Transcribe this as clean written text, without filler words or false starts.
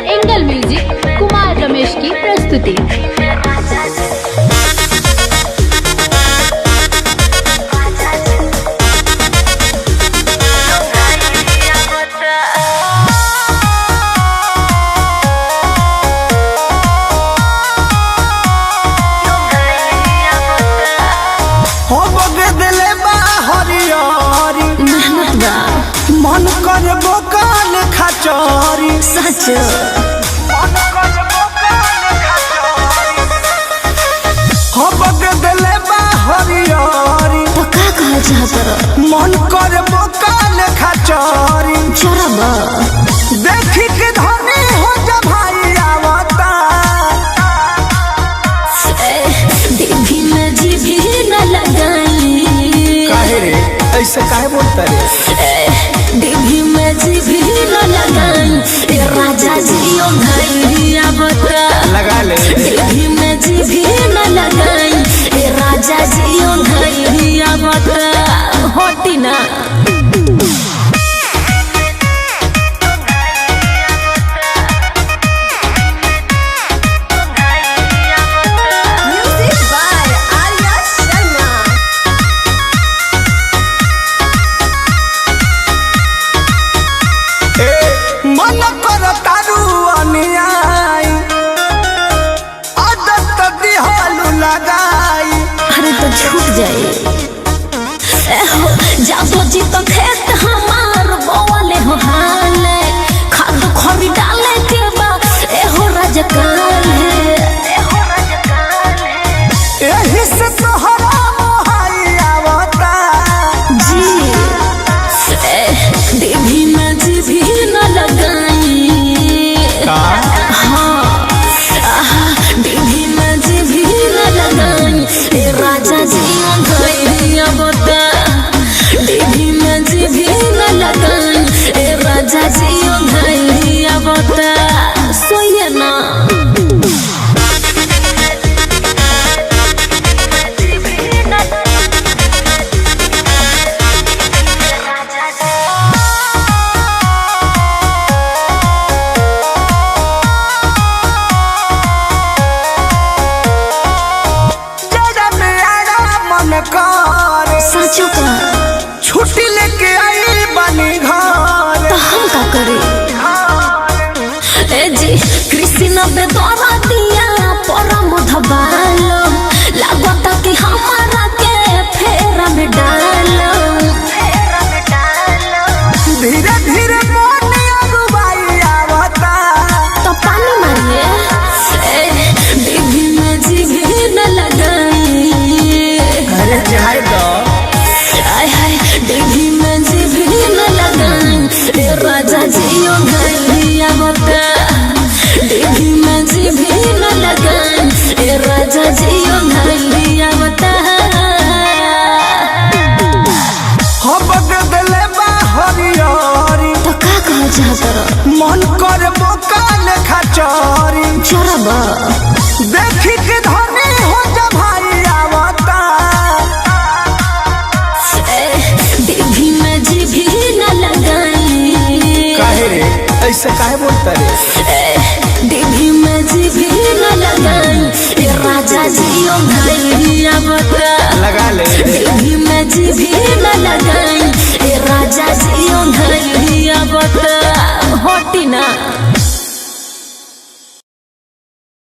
Angle music Kumar Ramesh की प्रस्तुति। मन कर बोकाल खचौरी सच मन कर बोकाल खचौरी हो बगदले हरियारी तो का कहा चाहत मन कर बोकाल खचौरी चरबा देखी के धनी हो जा भाई आवता देवी में जी भी न लगाई। काहे रे ऐसे काहे बोलता रे देवी में जी भी न लगाई। राजा जी ओ घरिया बता लगा ले देवी में जी भी न लगाई। राजा जी ओ घरिया बता होती ना मन कर तारू अनियाई आदत दिहालू लगाई। अरे तो छूट जाए जादो जी तो खेत हमार बोले हो हाले खाद खरी डाले के बा एहो राजकाल है एही से तोहरा मोहाई आवता जी। देवी में जी भी न लगाई। हाँ देवी में जी भी न लगाई। राजा जी घरिया बता देवी में जी भी न लगाई। राजा जी घरिया बता सोइए ना सचो का छुट्टी लेके आई बनी घर तो हम का करे ए जी कृष्ण बे द्वारा दिया परम धबालो लागता कि हमारा के फेरा में डालो धीरे धीरे मन अगुवाई आवता तो पानी मारिए देवी में जी भी न लगाई। अरे जाए दो आय हाय देवी में जी भी न लगाई। राजा जी ओ घरिया बता देवी में जी भी न लगाई। राजा जी ओ घरिया बता हो बगदले हरियारी तो का कहा चाहत मन कर बोकाल खचौरी चरबा देखी के धनी हो जा भाई आवता देवी में जी भी न लगाई। काहे रे ऐसे काहे बोलता रे देवी में जी भी न लगाई। राजा जी ओ घरिया बता लगा ले देवी में जी भी न लगाई। राजा जी ओ घरिया बता होती ना।